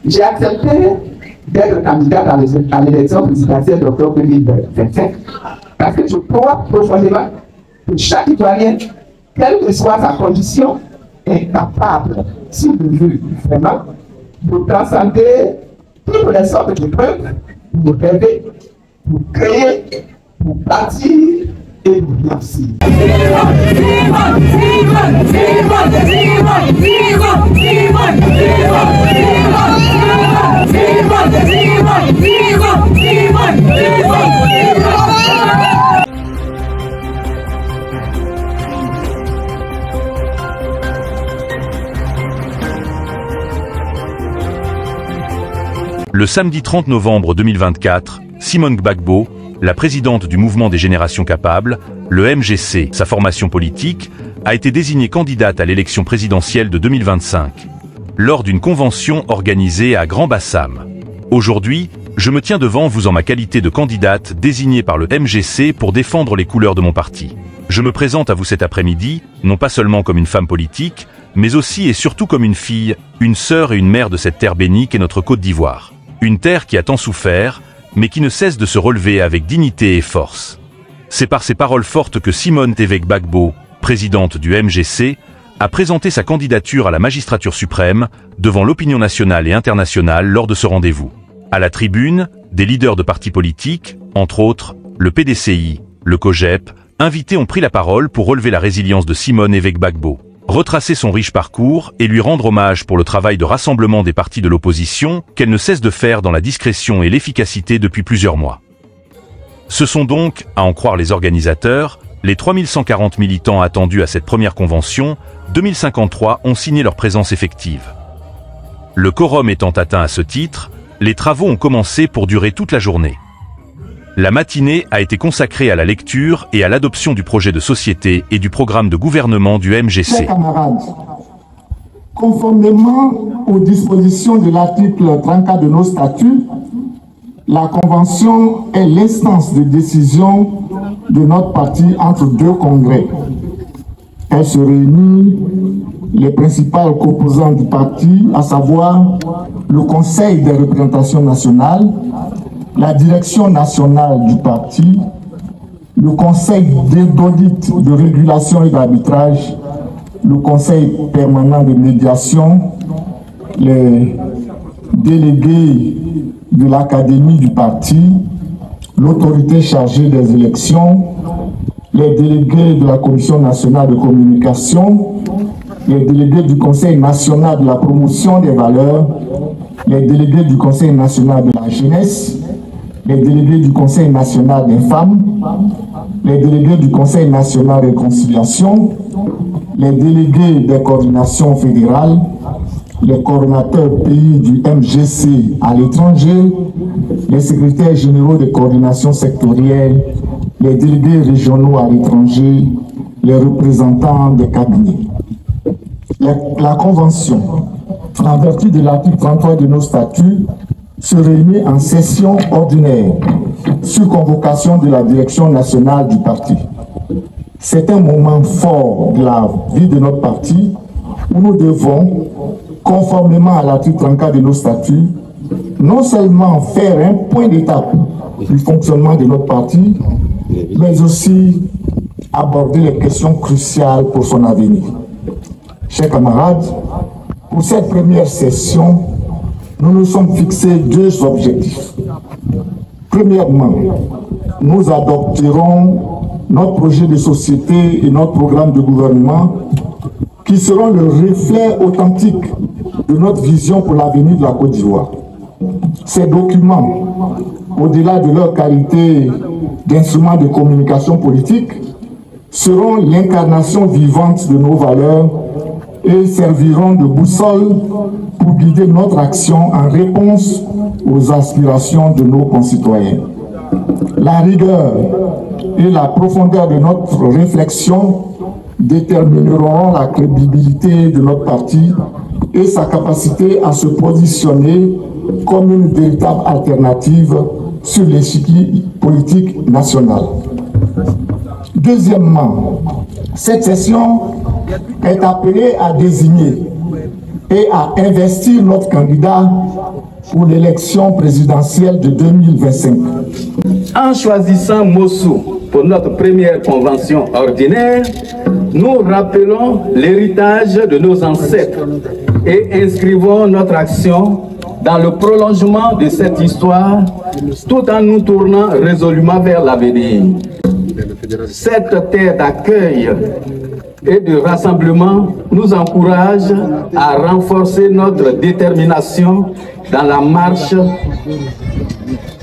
J'ai accepté d'être candidat à l'élection présidentielle d'octobre 2025 parce que je crois profondément que chaque citoyen, quelle que soit sa condition, est capable, s'il le veut vraiment, de transcender toutes les sortes de preuves pour rêver, pour créer, pour bâtir et pour réussir. Le samedi 30 novembre 2024, Simone Gbagbo, la présidente du mouvement des générations capables, le MGC, sa formation politique, a été désignée candidate à l'élection présidentielle de 2025, lors d'une convention organisée à Grand-Bassam. Aujourd'hui, je me tiens devant vous en ma qualité de candidate désignée par le MGC pour défendre les couleurs de mon parti. Je me présente à vous cet après-midi, non pas seulement comme une femme politique, mais aussi et surtout comme une fille, une sœur et une mère de cette terre bénie qu'est notre Côte d'Ivoire. Une terre qui a tant souffert, mais qui ne cesse de se relever avec dignité et force. C'est par ces paroles fortes que Simone Teve Gbagbo, présidente du MGC, a présenté sa candidature à la magistrature suprême devant l'opinion nationale et internationale lors de ce rendez-vous. À la tribune, des leaders de partis politiques, entre autres le PDCI, le COGEP, invités ont pris la parole pour relever la résilience de Simone Teve Gbagbo, retracer son riche parcours et lui rendre hommage pour le travail de rassemblement des partis de l'opposition qu'elle ne cesse de faire dans la discrétion et l'efficacité depuis plusieurs mois. Ce sont donc, à en croire les organisateurs, les 3140 militants attendus à cette première convention, 2053 ont signé leur présence effective. Le quorum étant atteint à ce titre, les travaux ont commencé pour durer toute la journée. La matinée a été consacrée à la lecture et à l'adoption du projet de société et du programme de gouvernement du MGC. Chers camarades, conformément aux dispositions de l'article 34 de nos statuts, la Convention est l'instance de décision de notre parti entre deux congrès. Elle se réunit les principales composantes du parti, à savoir le Conseil des représentations nationales, la direction nationale du parti, le Conseil d'audit, de régulation et d'arbitrage, le Conseil permanent de médiation, les délégués de l'Académie du parti, l'autorité chargée des élections, les délégués de la Commission nationale de communication, les délégués du Conseil national de la promotion des valeurs, les délégués du Conseil national de la jeunesse, les délégués du Conseil national des femmes, les délégués du Conseil national de réconciliation, les délégués des coordinations fédérales, les coordinateurs pays du MGC à l'étranger, les secrétaires généraux des coordinations sectorielles, les délégués régionaux à l'étranger, les représentants des cabinets. La Convention, en vertu de l'article 33 de nos statuts, se réunit en session ordinaire sur convocation de la direction nationale du parti. C'est un moment fort de la vie de notre parti où nous devons, conformément à l'article 34 de nos statuts, non seulement faire un point d'étape du fonctionnement de notre parti, mais aussi aborder les questions cruciales pour son avenir. Chers camarades, pour cette première session, nous nous sommes fixés deux objectifs. Premièrement, nous adopterons notre projet de société et notre programme de gouvernement qui seront le reflet authentique de notre vision pour l'avenir de la Côte d'Ivoire. Ces documents, au-delà de leur qualité d'instruments de communication politique, seront l'incarnation vivante de nos valeurs et serviront de boussole pour guider notre action en réponse aux aspirations de nos concitoyens. La rigueur et la profondeur de notre réflexion détermineront la crédibilité de notre parti et sa capacité à se positionner comme une véritable alternative sur l'échiquier politique national. Deuxièmement, cette session est appelée à désigner et à investir notre candidat pour l'élection présidentielle de 2025. En choisissant Mossou pour notre première convention ordinaire, nous rappelons l'héritage de nos ancêtres et inscrivons notre action dans le prolongement de cette histoire, tout en nous tournant résolument vers l'avenir. Cette terre d'accueil et de rassemblement nous encourage à renforcer notre détermination dans la marche,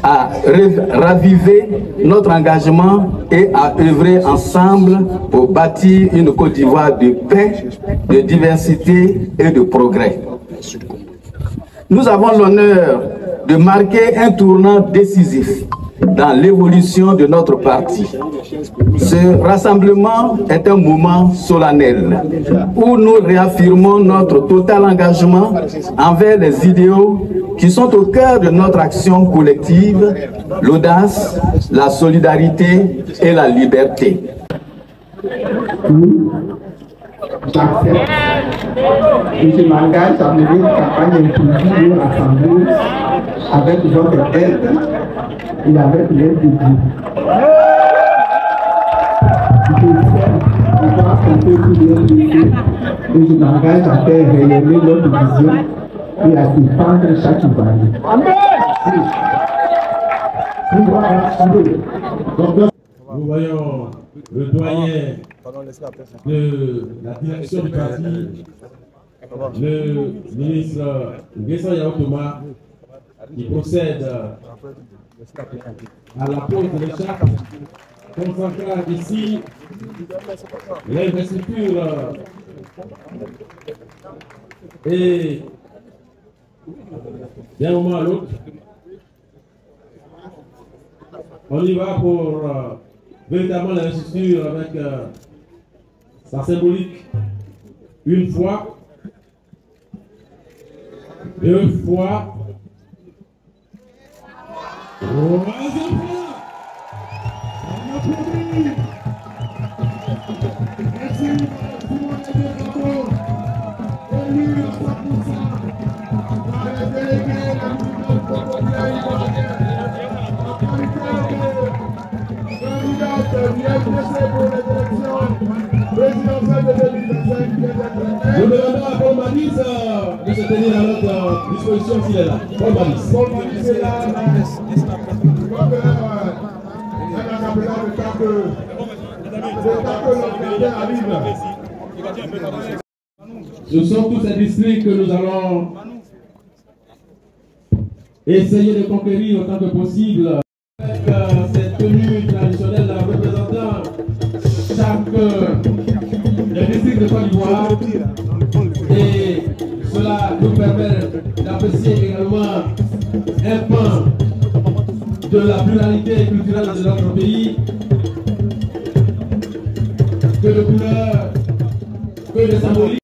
à raviver notre engagement et à œuvrer ensemble pour bâtir une Côte d'Ivoire de paix, de diversité et de progrès. Nous avons l'honneur de marquer un tournant décisif dans l'évolution de notre parti. Ce rassemblement est un moment solennel où nous réaffirmons notre total engagement envers les idéaux qui sont au cœur de notre action collective, l'audace, la solidarité et la liberté. J'accepte et je m'engage à mener une campagne inclusive rassemblée avec votre aide et avec l'aide de Dieu. Je dois compter sur votre aide et je m'engage à faire rayonner notre vision et à défendre chaque Ivoirien. Nous voyons le doyen de la direction du parti, le ministre Nguessan Yao Thomas, qui procède à la pose de l'écharpe, consacrant ici l'investiture et d'un moment à l'autre, on y va pour véritablement l'investiture avec sa symbolique, une fois, deux fois, troisième fois. On applaudit. Merci, élu à 100% par les délégués Nous demandons à Paul Manis de se tenir à notre disposition s'il est là. Paul Manis. Paul Manis est là. Ce sont tous ces districts que nous allons essayer de conquérir autant que possible. Avec cette tenue traditionnelle représentant chaque district de Côte d'Ivoire, et cela nous permet d'apprécier également un pan de la pluralité culturelle de notre pays, que de couleurs, que de symboliques.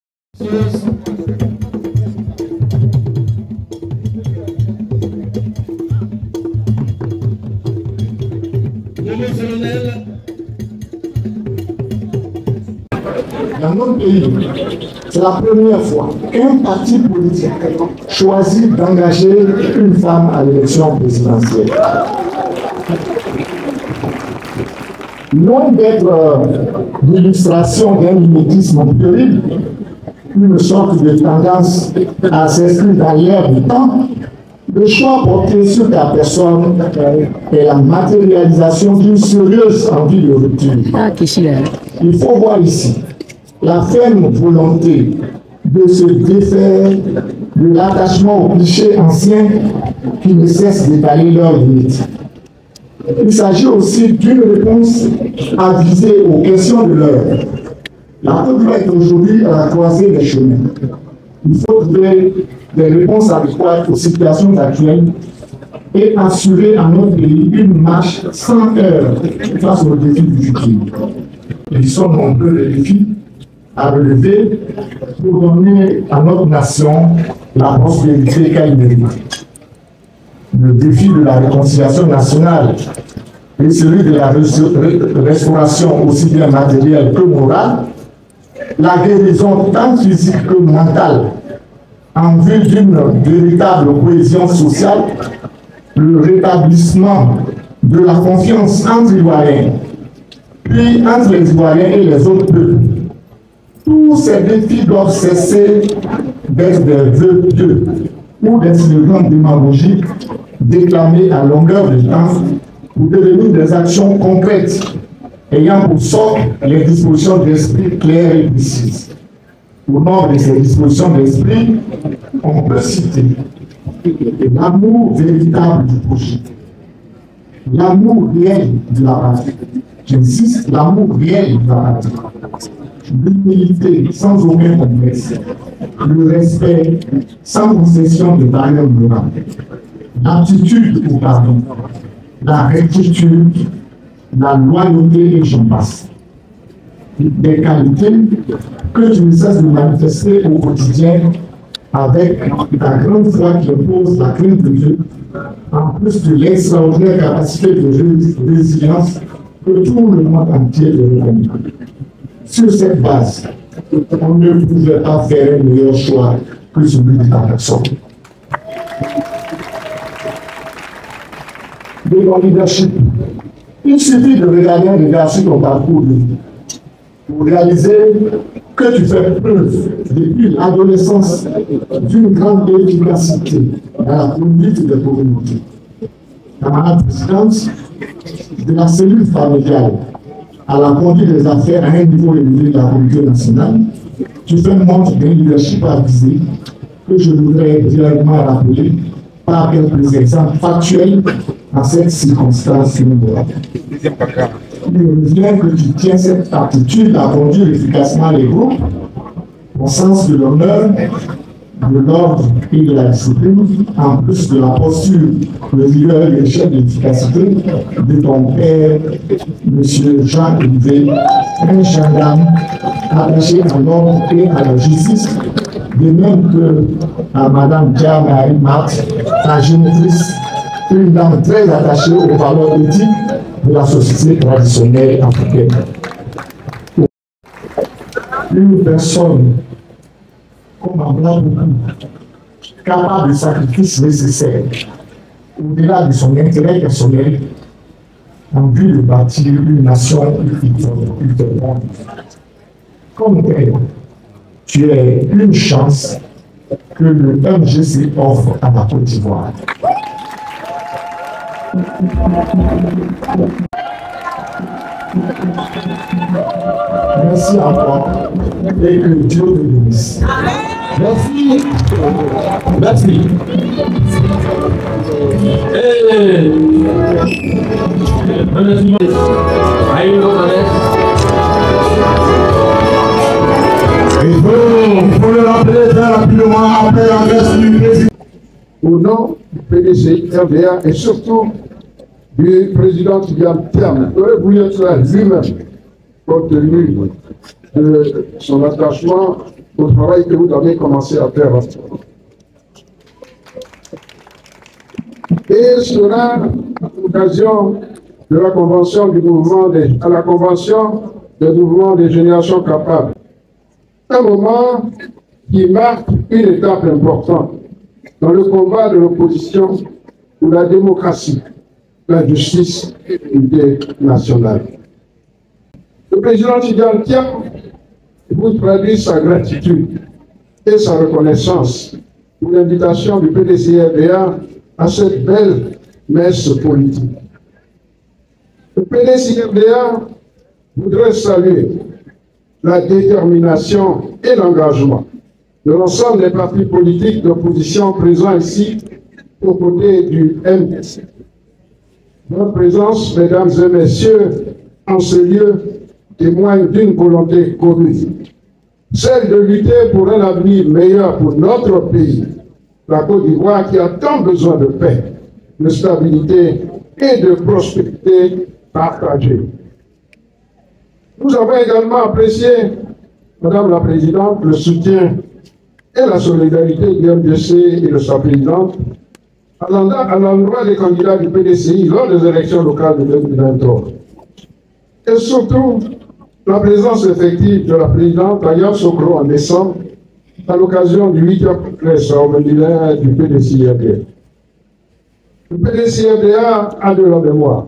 Dans notre pays, c'est la première fois qu'un parti politique choisit d'engager une femme à l'élection présidentielle. Loin d'être l'illustration d'un mimétisme puéril, une sorte de tendance à s'inscrire dans l'air du temps, le choix porté sur ta personne est la matérialisation d'une sérieuse envie de rupture. Il faut voir ici la ferme volonté de se défaire de l'attachement aux clichés anciens qui ne cessent d'étaler leurs limites. Il s'agit aussi d'une réponse avisée aux questions de l'heure. La Côte d'Ivoire est aujourd'hui à la croisée des chemins. Il faut trouver des réponses adéquates aux situations actuelles et assurer à notre pays une marche sans heurts face aux défis du futur. Ils sont nombreux les défis à relever pour donner à notre nation la prospérité qu'elle mérite. Le défi de la réconciliation nationale et celui de la restauration aussi bien matérielle que morale, la guérison tant physique que mentale en vue d'une véritable cohésion sociale, le rétablissement de la confiance entre Ivoiriens, puis entre les Ivoiriens et les autres peuples. Tous ces défis doivent cesser d'être des vœux pieux ou des slogans démagogiques déclamés à longueur de temps pour devenir des actions concrètes ayant pour socle les dispositions d'esprit claires et précises. Au nom de ces dispositions d'esprit, on peut citer l'amour véritable du projet, l'amour réel de la patrie. J'insiste, l'amour réel de la patrie. L'humilité sans aucun complexe, le respect sans concession de barrières morales, l'attitude au pardon, la rectitude, la loyauté et j'en passe. Des qualités que tu ne cesses de manifester au quotidien avec la grande foi qui impose la crainte de Dieu, en plus de l'extraordinaire capacité de résilience que tout le monde entier te reconnaît. Sur cette base, on ne pouvait pas faire un meilleur choix que celui de ta personne. De ton leadership, il suffit de regarder un regard sur ton parcours de vie pour réaliser que tu fais preuve depuis l'adolescence d'une grande efficacité dans la conduite des communautés. Camarade présidente de la cellule familiale à la conduite des affaires à un niveau élevé de la communauté nationale, tu fais montre d'un leadership avisé que je voudrais directement rappeler par quelques exemples factuels dans cette circonstance mémorable. Il revient que tu tiens cette attitude à conduire efficacement les groupes au sens de l'honneur, de l'ordre et de la discipline, en plus de la posture de rigueur et l'échelle de l'efficacité de ton père, M. Jean-Olivier, un gendarme attaché à l'ordre et à la justice, de même que à Mme Dia-Marie Marx, sa génitrice, une dame très attachée aux valeurs éthiques de la société traditionnelle africaine. Une personne comme en blanc beaucoup, capable de sacrifices nécessaires, au-delà de son intérêt personnel, en vue de bâtir une nation ultérieure. Comme tel, tu es une chance que le MGC offre à la Côte d'Ivoire. Merci encore et que Dieu te bénisse. Merci. Merci. Il faut le rappeler très rapidement après l'adresse du président. Au nom du PDC, RDA et surtout du président Tidiane Thiam, qui aurait voulu être là lui-même, compte tenu de son attachement au travail que vous avez commencé à faire. Et sera l'occasion de la convention du mouvement à la convention des mouvements des générations capables. Un moment qui marque une étape importante dans le combat de l'opposition pour la démocratie, la justice et l'unité nationale. Le président Tidiane Thiam vous traduit sa gratitude et sa reconnaissance pour l'invitation du PDC-RDA à cette belle messe politique. Le PDC-RDA voudrait saluer la détermination et l'engagement de l'ensemble des partis politiques d'opposition présents ici aux côtés du MDC. Votre présence, mesdames et messieurs, en ce lieu témoigne d'une volonté commune, celle de lutter pour un avenir meilleur pour notre pays, la Côte d'Ivoire qui a tant besoin de paix, de stabilité et de prospérité partagée. Nous avons également apprécié, Madame la Présidente, le soutien et la solidarité du MDC et de sa présidente à l'endroit des candidats du PDCI lors des élections locales de 2023. Et surtout, la présence effective de la présidente Aya Sokro en décembre à l'occasion du 8e congrès ordinaire du PDCIRDA. Le PDCIRDA a de la mémoire.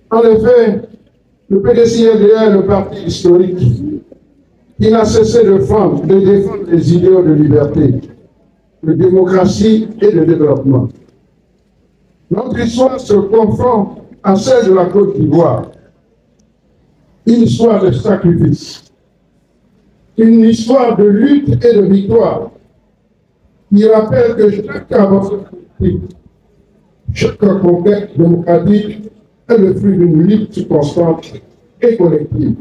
En effet, le PDCIRDA est le parti historique qui n'a cessé de défendre les idéaux de liberté, de démocratie et de développement. Notre histoire se confond à celle de la Côte d'Ivoire. Une histoire de sacrifice, une histoire de lutte et de victoire qui rappelle que chaque avancée politique, chaque conquête démocratique est le fruit d'une lutte constante et collective.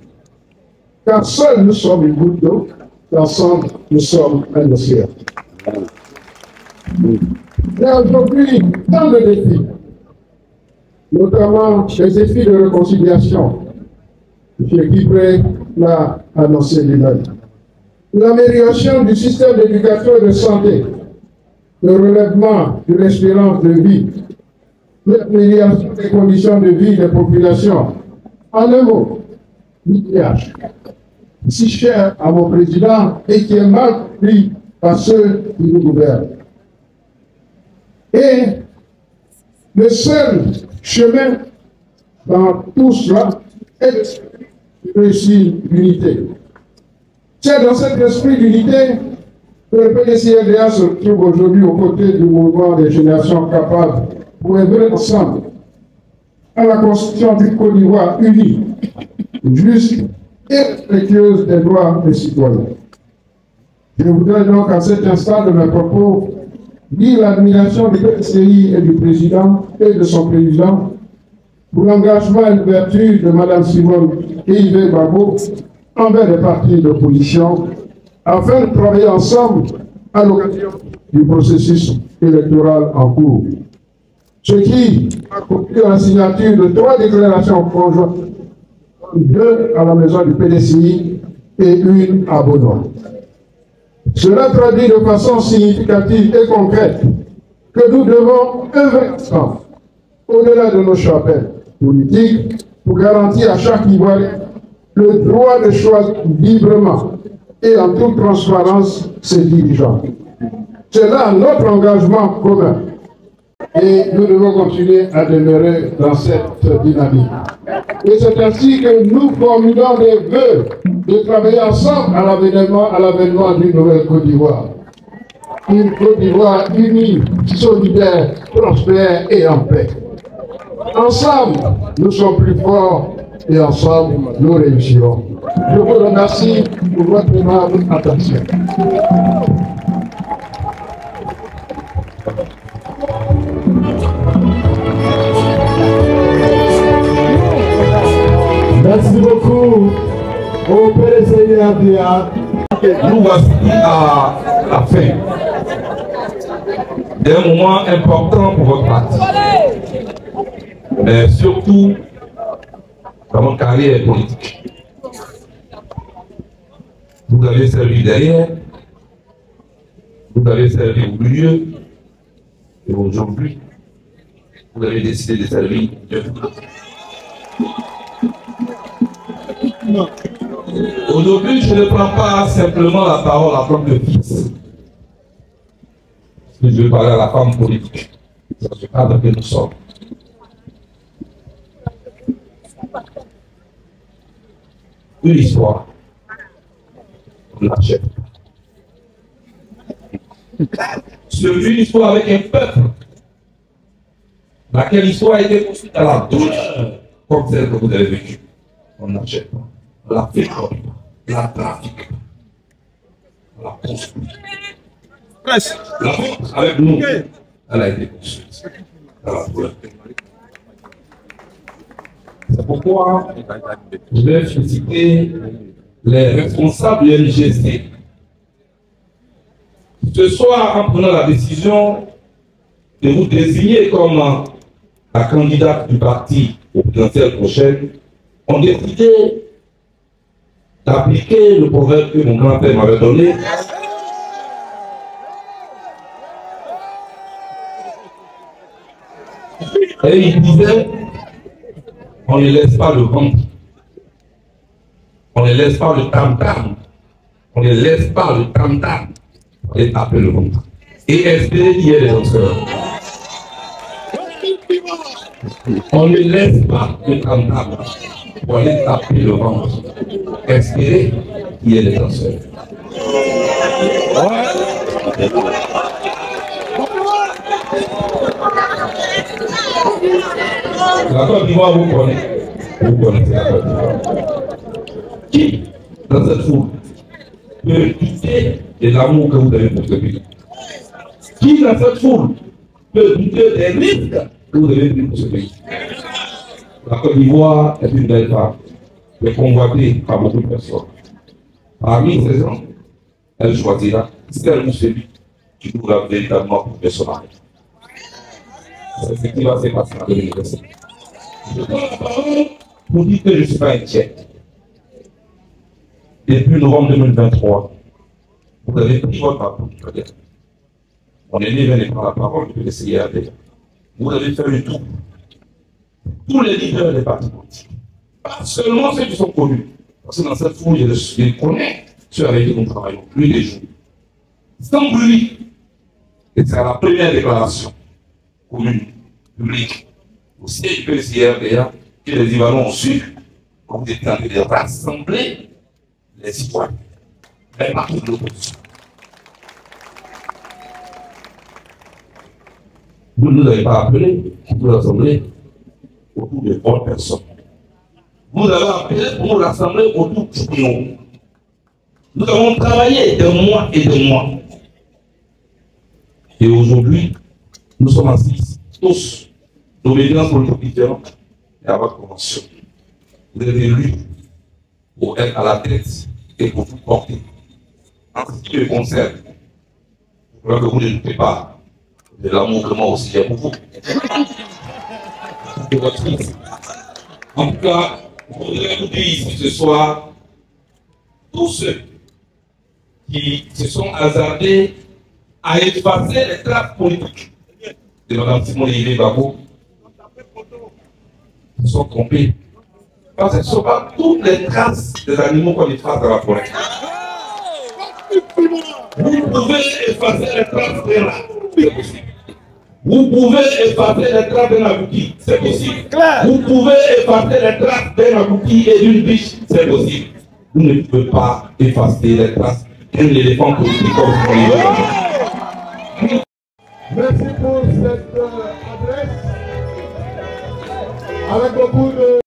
Car seuls nous sommes une goutte d'eau, ensemble nous sommes un océan. Il y a aujourd'hui tant de défis, notamment les défis de réconciliation. M. Guibré l'a annoncé lui-même. L'amélioration du système d'éducation et de santé, le relèvement de l'espérance de vie, l'amélioration des conditions de vie des populations. En un mot, l'IDH, si cher à mon président et qui est mal compris par ceux qui nous gouvernent. Et le seul chemin dans tout cela est de réussir l'unité. C'est dans cet esprit d'unité que le PDCIRDA se trouve aujourd'hui aux côtés du mouvement des générations capables pour œuvrer ensemble à la construction d'une Côte d'Ivoire unie, juste et respectueuse des droits des citoyens. Je voudrais donc à cet instant de mes propos dire l'admiration du PCI et du président et de son président pour l'engagement et l'ouverture de Mme Simone et Yves Gbagbo envers les partis d'opposition afin de travailler ensemble à l'occasion du processus électoral en cours. Ce qui a conduit à la signature de 3 déclarations conjointes, 2 à la maison du PDCI et 1 à Benoît. Cela traduit de façon significative et concrète que nous devons œuvrer ensemble, au-delà de nos chapelles politiques, pour garantir à chaque Ivoirien le droit de choisir librement et en toute transparence ses dirigeants. C'est là notre engagement commun et nous devons continuer à demeurer dans cette dynamique. Et c'est ainsi que nous formulons des vœux de travailler ensemble à l'avènement d'une nouvelle Côte d'Ivoire. Une Côte d'Ivoire unie, solidaire, prospère et en paix. Ensemble, nous sommes plus forts et ensemble, nous réussirons. Je vous remercie pour votre aimable attention. Merci beaucoup au PDCIRDA. Nous voici à la fin d'un moment important pour votre parti. Mais surtout dans votre carrière politique. Vous avez servi derrière, vous avez servi au milieu, et aujourd'hui, vous avez décidé de servir Dieu. Aujourd'hui, je ne prends pas simplement la parole en tant que fils. Parce que je veux parler à la femme politique. C'est ce cadre que nous sommes. Une histoire, on l'achète. C'est une histoire avec un peuple, laquelle histoire a été construite à la douleur, comme celle que vous avez vécue. On n'achète pas. On la fait comme on la trafique. On la construit. La vôtre avec nous, elle a été construite. À la douleur. C'est pourquoi je vais féliciter les responsables du MGC. Ce soir, en prenant la décision de vous désigner comme la candidate du parti aux présidentielles prochaines, ont décidé d'appliquer le proverbe que mon grand-père m'avait donné. Et il disait, on ne laisse pas le ventre, on ne laisse pas le tam-tam, on On ne laisse pas le candidat aller taper le ventre. Et espérer qu'il y ait des danseurs. On ne laisse pas le candidat pour aller taper le ventre. Espérer qu'il y ait des danseurs. La Côte d'Ivoire, vous connaissez. Vous connaissez la Côte d'Ivoire. Qui, dans cette foule, peut douter de l'amour que vous avez pour ce pays? Qui, dans cette foule, peut douter des risques que vous avez pris pour ce pays? La Côte d'Ivoire est une belle femme, qui est convoitée par beaucoup de personnes. Parmi ces gens, elle choisira celle ou celui qui nous l'a véritablement pour personnel. C'est ce qui va se passer en 2027. Je prends la parole pour dire que je ne suis pas inquiet. Depuis novembre 2023, vous avez pris votre parole. On est venu prendre la parole de l'essayer à dire. Vous avez fait le tour. Tous les leaders des partis politiques. Pas seulement ceux qui sont connus. Parce que dans cette foule, je les connais, ceux avec qui nous travaillons, plus les jours. Sans bruit. Et c'est la première déclaration commune, publique, au siège du PCRDA, que les Ivoiriens ont su, quand vous étiez en train de rassembler les citoyens, les partis de l'opposition. Vous ne nous avez pas appelé pour nous rassembler autour de bonnes personnes. Vous avez appelé pour nous rassembler autour du pion. Nous avons travaillé de mois et de mois. Et aujourd'hui, nous sommes assis, tous, d'obédience politique différente, et à votre convention. Vous êtes élus pour être à la tête et pour vous porter. En ce qui me concerne, je crois que vous ne doutez pas de l'amour que moi aussi j'ai pour vous. De votre fils. En tout cas, je voudrais vous dire ici ce soir, tous ceux qui se sont hasardés à effacer les traces politiques de Mme Simone Yves Gbagbo se sont trompés. Parce que ce ne sont pas toutes les traces des animaux qu'on efface dans la forêt. Vous pouvez effacer les traces d'un arbre, c'est possible. Vous pouvez effacer les traces d'un abouti, c'est possible. Vous pouvez effacer les traces d'un abouti et d'une biche, c'est possible. Vous ne pouvez pas effacer les traces d'un éléphant politique comme ce qu'on y veut. Merci pour cette adresse. Avec beaucoup de...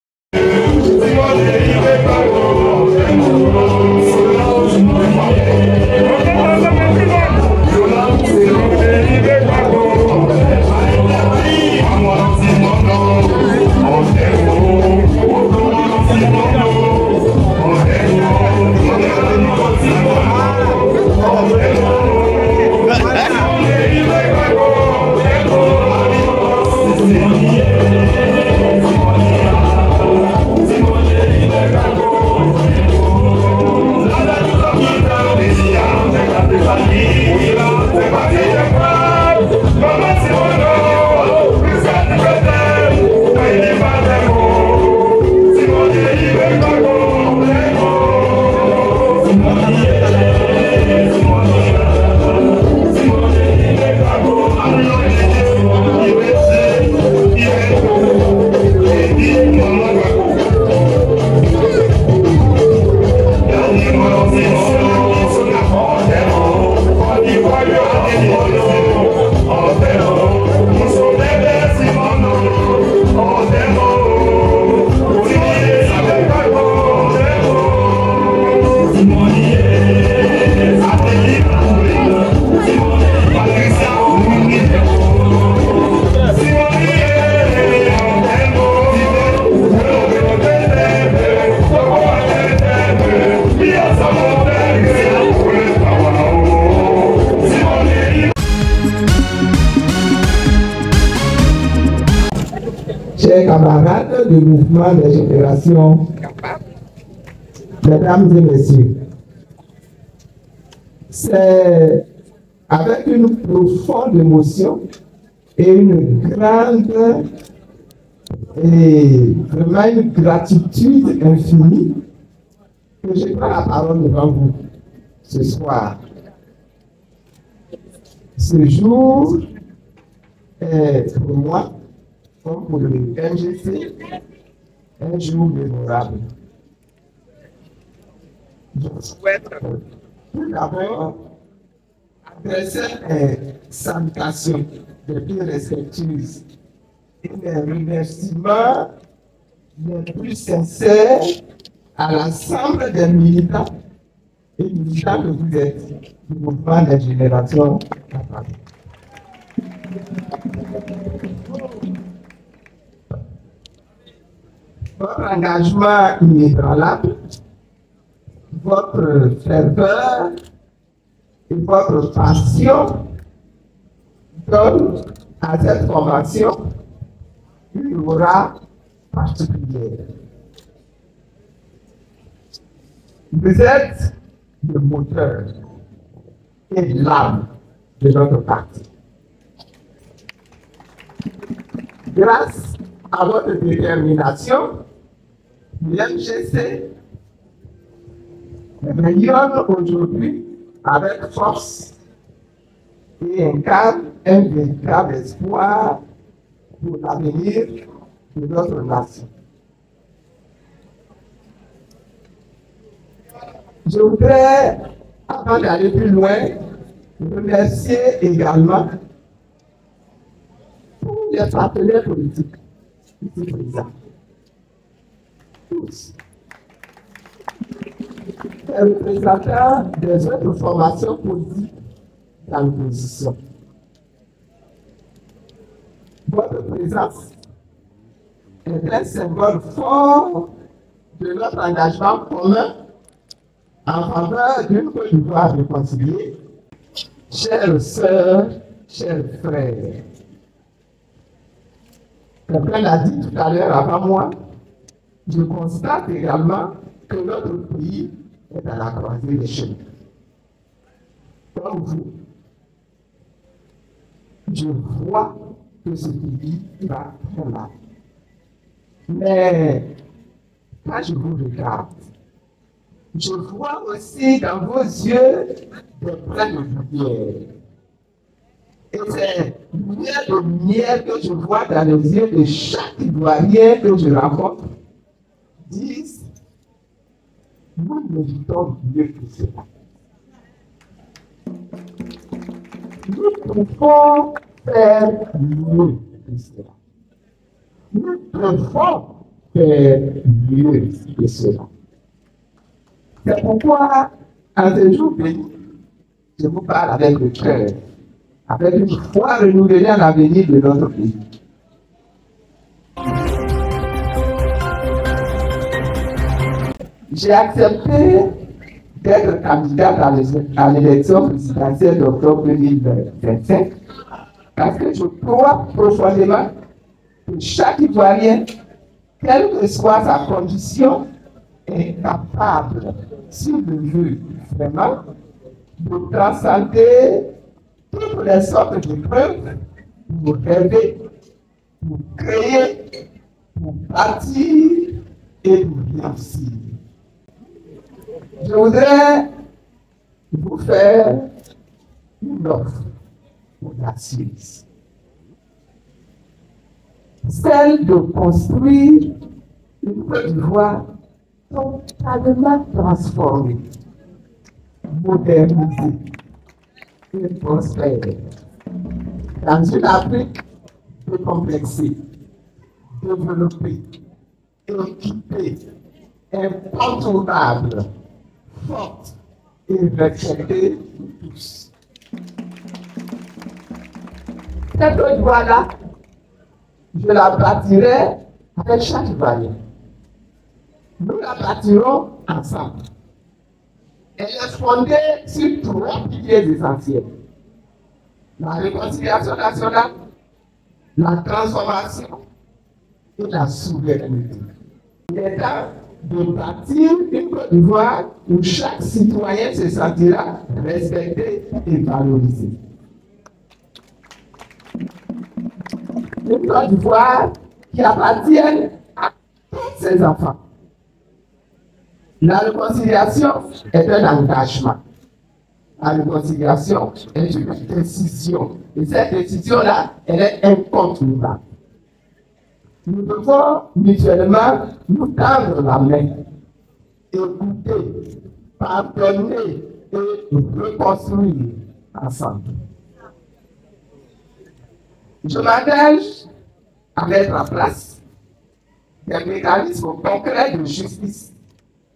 Chers camarades du mouvement des générations, mesdames et messieurs, c'est avec une profonde émotion et une grande et vraiment une gratitude infinie que je prends la parole devant vous. ce soir. Ce jour est pour moi, comme pour le MGC, un jour mémorable. Je souhaite tout d'abord adresser mes salutations les plus respectueuses et mes remerciements les plus sincères à l'ensemble des militants et militants que vous êtes du mouvement des générations capables. Votre engagement inébranlable, votre ferveur et votre passion donnent à cette formation une aura particulière. Vous êtes le moteur et l'âme de notre parti. Grâce à votre détermination, l'MGC rayonne aujourd'hui avec force et incarne un véritable espoir pour l'avenir de notre nation. Je voudrais, avant d'aller plus loin, remercier également tous les partenaires politiques ici présents. Tous. Les représentants des autres formations politiques dans l'opposition. Votre présence est un symbole fort de notre engagement commun en faveur d'une Côte d'Ivoire réconciliée. Chères sœurs, chers frères, quelqu'un l'a dit tout à l'heure avant moi, je constate également que notre pays est à la croisée des chemins. Comme vous, je vois que ce pays va très mal. Mais quand je vous regarde, je vois aussi dans vos yeux des traits de lumière. Et c'est lumière que je vois dans les yeux de chaque Ivoirien que je rencontre, disent, nous méritons mieux que cela. Nous pouvons faire mieux que cela. Nous devons faire mieux que cela. C'est pourquoi, en ce jour béni, je vous parle avec le cœur, avec une foi renouvelée à l'avenir de notre pays. J'ai accepté d'être candidat à l'élection présidentielle d'octobre 2025 parce que je crois profondément que chaque Ivoirien, quelle que soit sa condition, est capable, s'il le veut vraiment, de transcender toutes les sortes d'épreuves pour rêver, pour créer, pour bâtir et pour réussir. Je voudrais vous faire une offre audacieuse. Celle de construire une Côte d'Ivoire totalement transformée, modernisée et prospère, dans une Afrique décomplexée, développée, équipée, incontournable, forte et respectée de tous. Cette Côte d'Ivoire-là, je la bâtirai avec chaque Ivoirien. Nous la bâtirons ensemble. Elle est fondée sur 3 piliers essentiels. La réconciliation nationale, la transformation et la souveraineté. Il est temps de bâtir une Côte d'Ivoire où chaque citoyen se sentira respecté et valorisé. Une Côte d'Ivoire qui appartienne à tous ses enfants. La réconciliation est un engagement. à la conciliation est une décision. Et cette décision-là, elle est incontournable. Nous devons mutuellement nous tendre la main, écouter, pardonner et reconstruire ensemble. Je m'engage à mettre en place des mécanismes concrets de justice,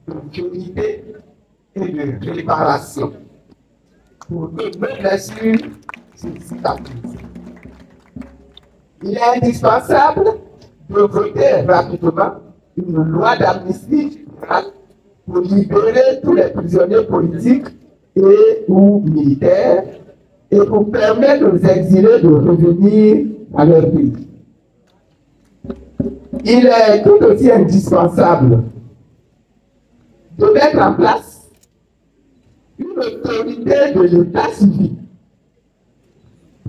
de vérité et de réparation pour que nos blessures se cicatrisent. Il est indispensable de voter rapidement une loi d'amnistie pour libérer tous les prisonniers politiques et ou militaires et pour permettre aux exilés de revenir à leur pays. Il est tout aussi indispensable de mettre en place une autorité de l'État civil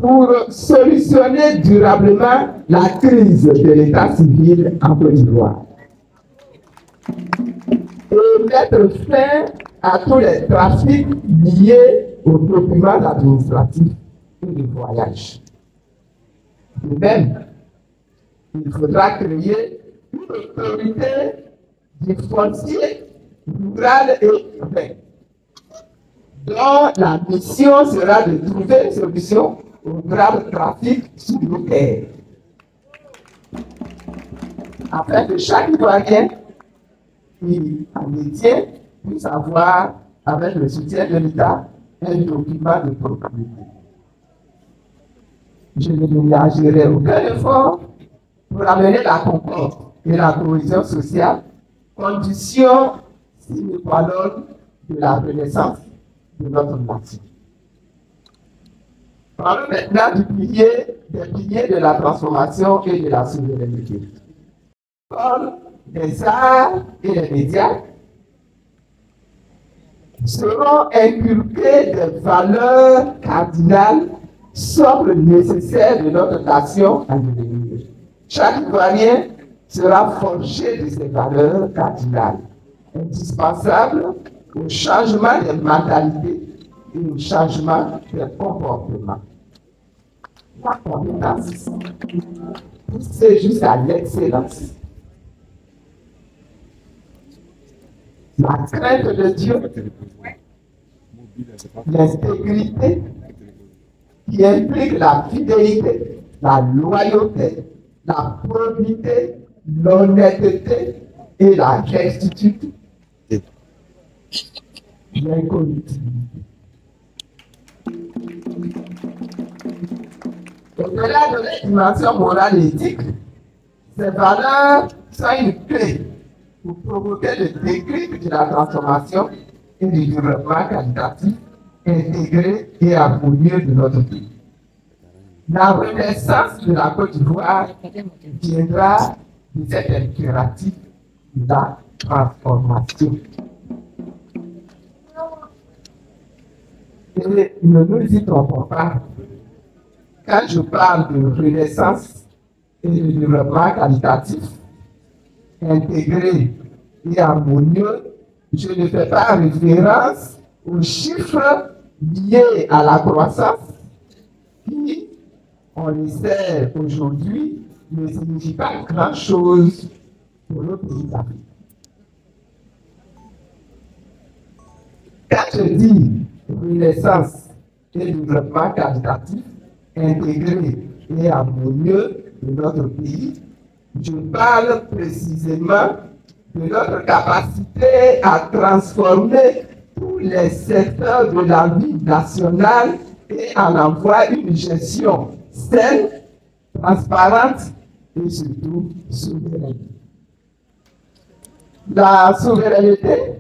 pour solutionner durablement la crise de l'État civil en Côte d'Ivoire et mettre fin à tous les trafics liés aux documents administratifs et de voyage. De même, il faudra créer une autorité du foncier rural et urbain, dont la mission sera de trouver une solution au grave trafic sur nos terres, afin que chaque Ivoirien qui en détient puisse avoir, avec le soutien de l'État, un document de propriété. Je ne ménagerai aucun effort pour amener la concorde et la cohésion sociale, condition sine qua non de la renaissance de notre nation. Parlons maintenant des piliers de la transformation et de la souveraineté. Comme les arts et les médias seront inculquées des valeurs cardinales sobres nécessaires de notre nation à devenir. Chaque Ivoirien sera forgé de ces valeurs cardinales, indispensables au changement des mentalités et au changement des comportements. La compétence, pousser jusqu'à l'excellence. La crainte de Dieu, l'intégrité qui implique la fidélité, la loyauté, la probité, l'honnêteté et la rectitude. L'incorruptibilité. Au-delà de la dimension morale et éthique, ces valeurs sont une clé pour provoquer le déclic de la transformation et du développement qualitatif, intégré et harmonieux de notre pays. La renaissance de la Côte d'Ivoire viendra de cet impératif de la transformation. Et ne nous y trompons pas. Quand je parle de renaissance et de développement qualitatif, intégré et harmonieux, je ne fais pas référence aux chiffres liés à la croissance qui, on le sait aujourd'hui, ne signifie pas grand-chose pour le pays d'Afrique. Quand je dis renaissance et développement qualitatif, intégré et harmonieux de notre pays, je parle précisément de notre capacité à transformer tous les secteurs de la vie nationale et en avoir une gestion saine, transparente et surtout souveraine. La souveraineté,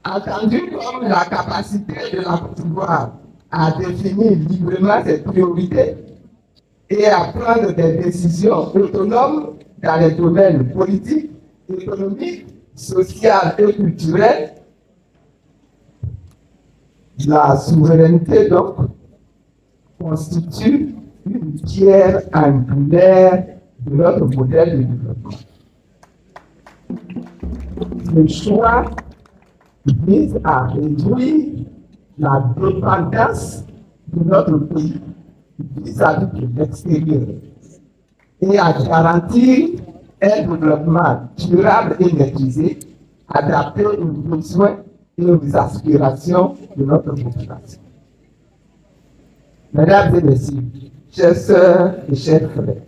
entendue comme la capacité de la Côte d'Ivoire à définir librement ses priorités et à prendre des décisions autonomes dans les domaines politiques, économiques, sociaux et culturels. La souveraineté, donc, constitue une pierre angulaire de notre modèle de développement. Le choix vise à réduire la dépendance de notre pays vis-à-vis de l'extérieur et à garantir un développement durable et maîtrisé, adapté aux besoins et aux aspirations de notre population. Mesdames et messieurs, chères sœurs et chers frères,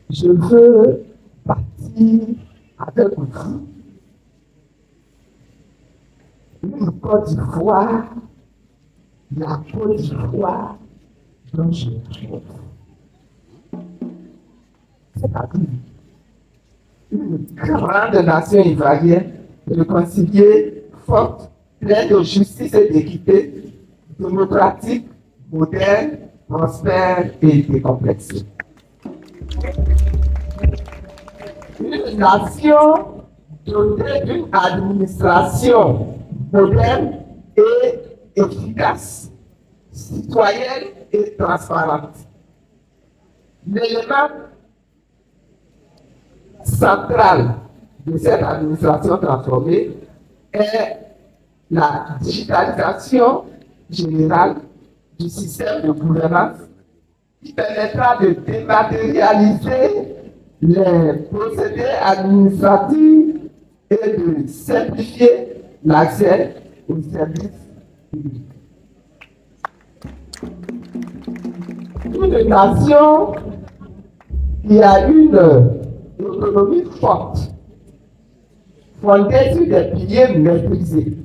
je veux partir avec vous une Côte d'Ivoire, la Côte d'Ivoire dont je rêve. C'est-à-dire une grande nation ivoirienne, réconciliée, forte, pleine de justice et d'équité, démocratique, moderne, prospère et décomplexée. Une nation dotée d'une administration moderne et efficace, citoyenne et transparente. L'élément central de cette administration transformée est la digitalisation générale du système de gouvernance qui permettra de dématérialiser les procédés administratifs et de simplifier l'accès aux services publics. Une nation qui a une économie forte, fondée sur des piliers maîtrisés.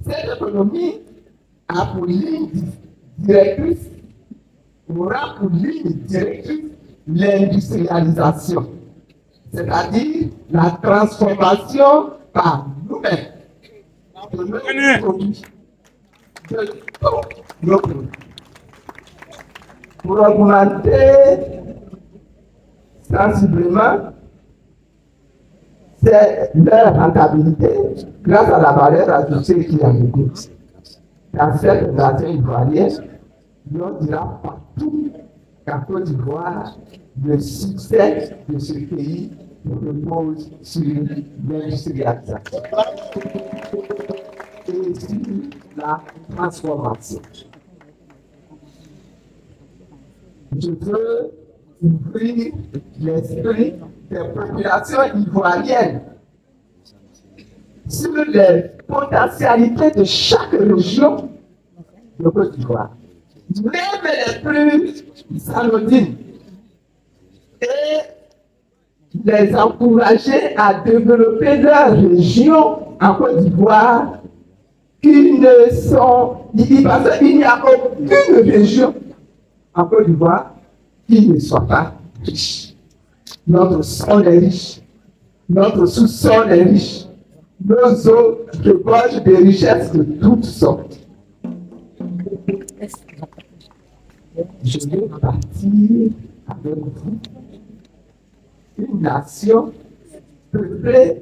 Cette économie a pour ligne directrice, aura pour ligne directrice l'industrialisation, c'est-à-dire la transformation par nous-mêmes de nos produits, de tous nos produits, pour augmenter sensiblement leur rentabilité grâce à la valeur ajoutée qui en découle. Dans cette nation ivoirienne, l'on dira partout qu'en Côte d'Ivoire, le succès de ce pays repose sur l'industrialisation et sur la transformation. Je veux ouvrir l'esprit des populations ivoiriennes sur les potentialités de chaque région de Côte d'Ivoire, même les plus anodines, et les encourager à développer leur région en Côte d'Ivoire qui ne sont, parce qu'il n'y a aucune région en Côte d'Ivoire qui ne soit pas riche. Notre sol est riche, notre sous-sol est riche, nos eaux débordent des richesses de toutes sortes. Je veux partir avec vous une nation peuplée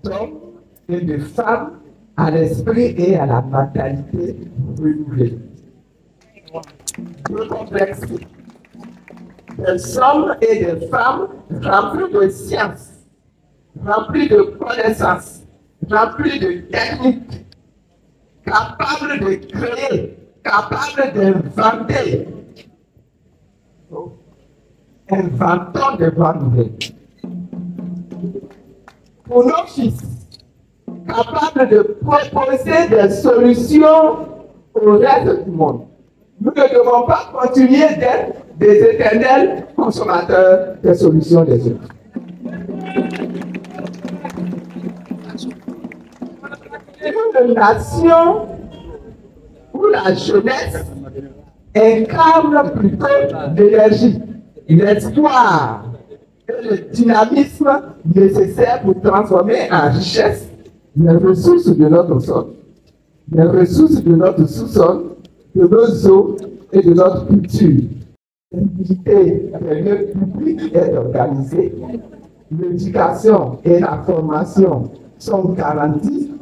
d'hommes et de femmes à l'esprit et à la mentalité renouvelée. Décomplexée. Des hommes et des femmes remplis de science, remplis de connaissances, remplis de techniques, capables de créer, capables d'inventer. Inventons des voies nouvelles. Pour nos fils, capables de proposer des solutions au reste du monde. Nous ne devons pas continuer d'être des éternels consommateurs des solutions des autres. Une nation où la jeunesse incarne plutôt l'énergie, l'espoir et le dynamisme nécessaires pour transformer en richesse les ressources de notre sol, les ressources de notre sous-sol, de nos eaux et de notre culture. L'activité des lieux publics est organisée, l'éducation et la formation sont garanties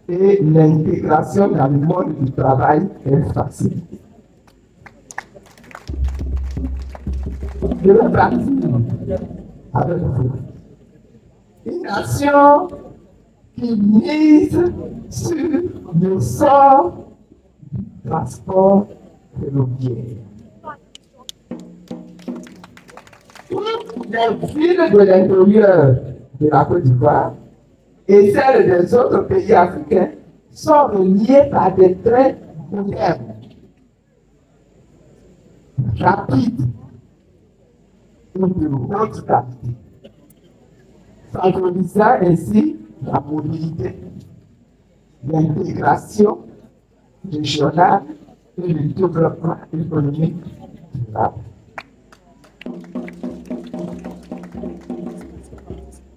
et l'intégration dans le monde du travail est facile. Je vais partir avec vous. Une nation qui mise sur le sort du transport ferroviaire. Les villes de l'intérieur de la Côte d'Ivoire et celles des autres pays africains sont reliées par des trains modernes, rapides et de haute qualité, favorisant ainsi la mobilité, l'intégration régionale et le développement économique durable.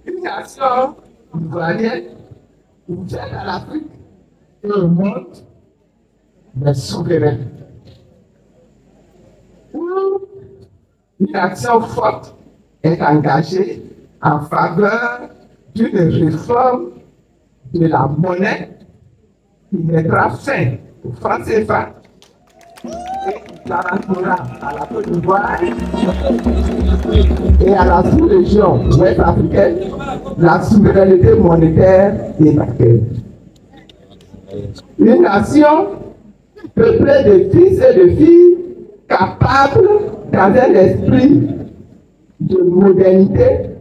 Une nation ivoirienne ouverte à l'Afrique et au monde, mais souveraine. Une action forte est engagée en faveur d'une réforme de la monnaie qui mettra fin au franc CFA et garantira à la Côte d'Ivoire et à la sous-région ouest africaine la souveraineté monétaire et bancaire. Une nation peuplée de fils et de filles capables, dans un esprit de modernité,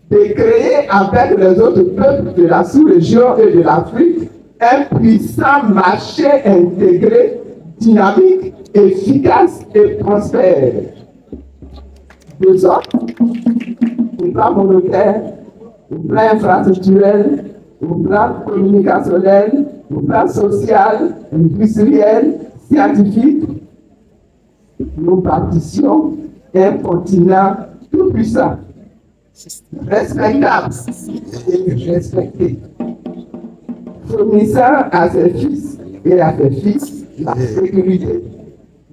de créer avec les autres peuples de la sous-région et de l'Afrique un puissant marché intégré, dynamique, efficace et prospère. Deux autres, au plan monétaire, au plan infrastructurel, au plan communicationnel, au plan social, industriel, scientifique, nous bâtissions un continent tout puissant, respectable et respecté, fournissant à ses fils et à ses filles la sécurité,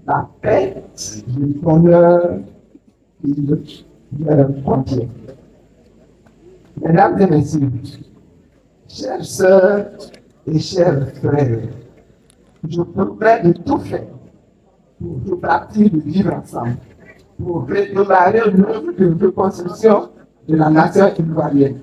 la paix, le bonheur qu'il leur contient. Mesdames et messieurs, chères sœurs et chers frères, je promets de tout faire pour nous partir de vivre ensemble, pour redémarrer une œuvre de reconstruction de la nation ivoirienne.